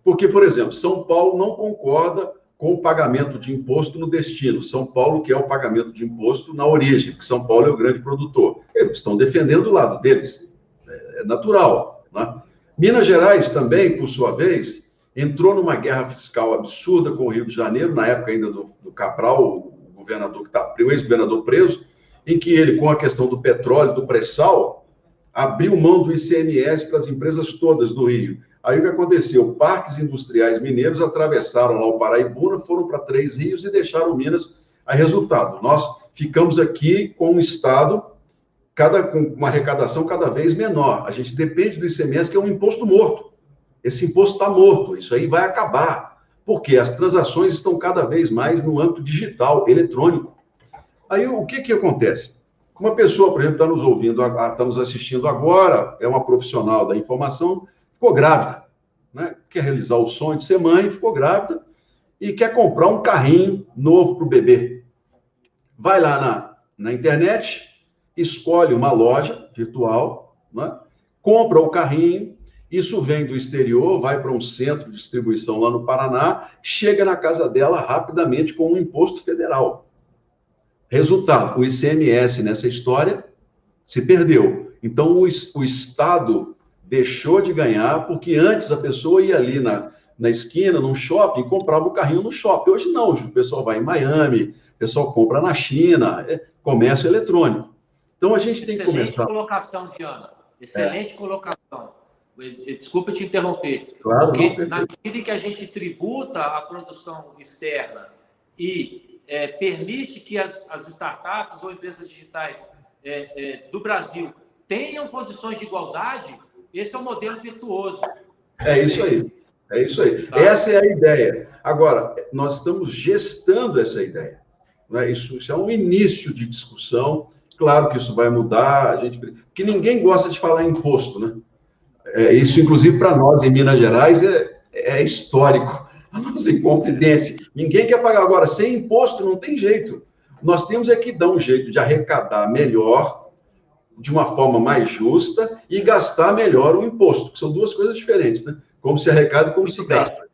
Porque, por exemplo, São Paulo não concorda com o pagamento de imposto no destino. São Paulo quer o pagamento de imposto na origem, porque São Paulo é o grande produtor. Eles estão defendendo o lado deles. É natural, né? Minas Gerais também, por sua vez, entrou numa guerra fiscal absurda com o Rio de Janeiro, na época ainda do Cabral, o governador o ex-governador preso, em que ele, com a questão do petróleo, do pré-sal, abriu mão do ICMS para as empresas todas do Rio. Aí o que aconteceu? Parques industriais mineiros atravessaram lá o Paraibuna, foram para Três Rios e deixaram Minas. A resultado, nós ficamos aqui com um estado com uma arrecadação cada vez menor. A gente depende do ICMS, que é um imposto morto. Esse imposto está morto, isso aí vai acabar, porque as transações estão cada vez mais no âmbito digital, eletrônico. Aí o que acontece? Uma pessoa, por exemplo, está nos ouvindo, está nos assistindo agora, é uma profissional da informação, ficou grávida, né? Quer realizar o sonho de ser mãe, ficou grávida e quer comprar um carrinho novo para o bebê. Vai lá na internet, escolhe uma loja virtual, né? Compra o carrinho, isso vem do exterior, vai para um centro de distribuição lá no Paraná, chega na casa dela rapidamente com um imposto federal. Resultado, o ICMS nessa história se perdeu. Então, o Estado deixou de ganhar, porque antes a pessoa ia ali na esquina, num shopping, e comprava o carrinho no shopping. Hoje não, o pessoal vai em Miami, o pessoal compra na China, comércio eletrônico. Então, a gente tem que começar... Excelente colocação, Viana. Excelente colocação. Desculpa te interromper. Claro, porque não, na medida em que a gente tributa a produção externa e permite que as startups ou empresas digitais do Brasil tenham condições de igualdade, esse é um modelo virtuoso. É isso aí. É isso aí. Tá. Essa é a ideia. Agora, nós estamos gestando essa ideia. Né? Isso é um início de discussão. Claro que isso vai mudar, porque ninguém gosta de falar em imposto, né? Isso, inclusive, para nós, em Minas Gerais, é histórico. A nossa inconfidência. Ninguém quer pagar. Agora, sem imposto, não tem jeito. Nós temos que dar um jeito de arrecadar melhor, de uma forma mais justa, e gastar melhor o imposto, que são duas coisas diferentes, né? Como se arrecada e como se gasta.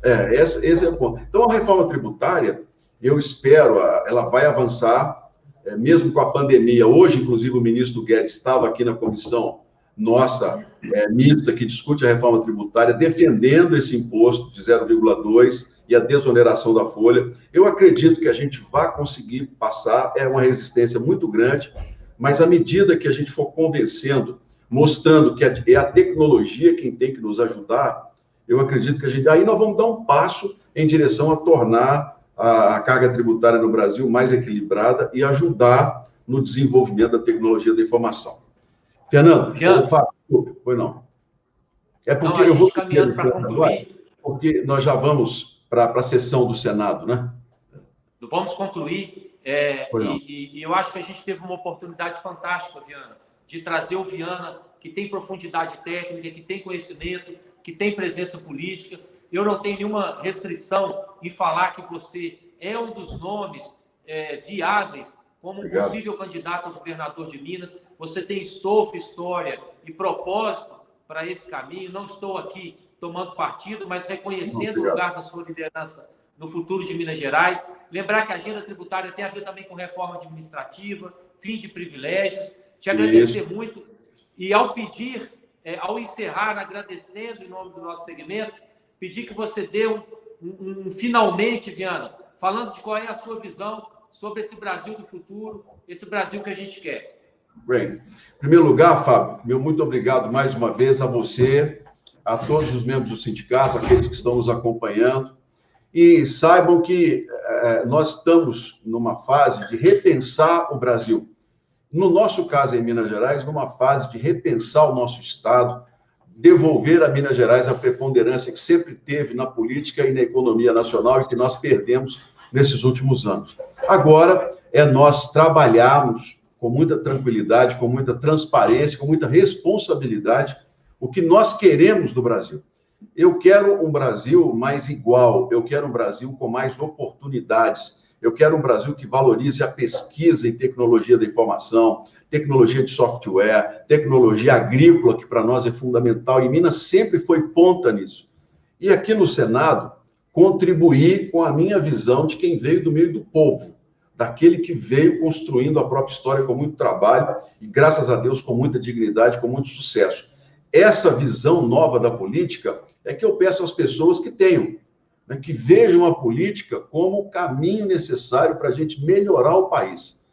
Esse é o ponto. Então, a reforma tributária, eu espero, ela vai avançar, mesmo com a pandemia. Hoje, inclusive, o ministro Guedes estava aqui na comissão nossa mista, que discute a reforma tributária, defendendo esse imposto de 0,2 e a desoneração da folha. Eu acredito que a gente vai conseguir passar, é uma resistência muito grande, mas à medida que a gente for convencendo, mostrando que é a tecnologia quem tem que nos ajudar, eu acredito que aí nós vamos dar um passo em direção a tornar a carga tributária no Brasil mais equilibrada e ajudar no desenvolvimento da tecnologia da informação. Fernando, foi não. É porque não, eu vou caminhando para concluir. Porque nós já vamos para a sessão do Senado, né? Vamos concluir. E eu acho que a gente teve uma oportunidade fantástica, Viana, de trazer o Viana, que tem profundidade técnica, que tem conhecimento, que tem presença política. Eu não tenho nenhuma restrição em falar que você é um dos nomes viáveis como um possível candidato a governador de Minas. Você tem estofo, história e propósito para esse caminho. Não estou aqui tomando partido, mas reconhecendo o lugar da sua liderança no futuro de Minas Gerais. Lembrar que a agenda tributária tem a ver também com reforma administrativa, fim de privilégios. Te agradecer muito. E ao pedir, ao encerrar, agradecendo em nome do nosso segmento, pedir que você dê finalmente, Viana, falando de qual é a sua visão sobre esse Brasil do futuro, esse Brasil que a gente quer. Bem, em primeiro lugar, Fábio, meu muito obrigado mais uma vez a você, a todos os membros do sindicato, aqueles que estão nos acompanhando, e saibam que nós estamos numa fase de repensar o Brasil. No nosso caso, em Minas Gerais, numa fase de repensar o nosso Estado, devolver a Minas Gerais a preponderância que sempre teve na política e na economia nacional e que nós perdemos nesses últimos anos. Agora é nós trabalharmos com muita tranquilidade, com muita transparência, com muita responsabilidade, o que nós queremos do Brasil. Eu quero um Brasil mais igual, eu quero um Brasil com mais oportunidades, eu quero um Brasil que valorize a pesquisa em tecnologia da informação, tecnologia de software, tecnologia agrícola, que para nós é fundamental, e Minas sempre foi ponta nisso. E aqui no Senado, contribuir com a minha visão de quem veio do meio do povo, daquele que veio construindo a própria história com muito trabalho e, graças a Deus, com muita dignidade, com muito sucesso. Essa visão nova da política é que eu peço às pessoas que tenham, né, que vejam a política como o caminho necessário para a gente melhorar o país.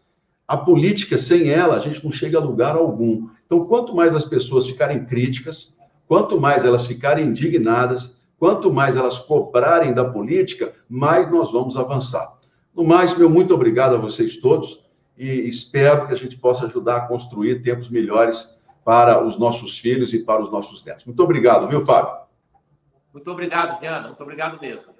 A política, sem ela, a gente não chega a lugar algum. Então, quanto mais as pessoas ficarem críticas, quanto mais elas ficarem indignadas, quanto mais elas cobrarem da política, mais nós vamos avançar. No mais, meu muito obrigado a vocês todos e espero que a gente possa ajudar a construir tempos melhores para os nossos filhos e para os nossos netos. Muito obrigado, viu, Fábio? Muito obrigado, Viana. Muito obrigado mesmo.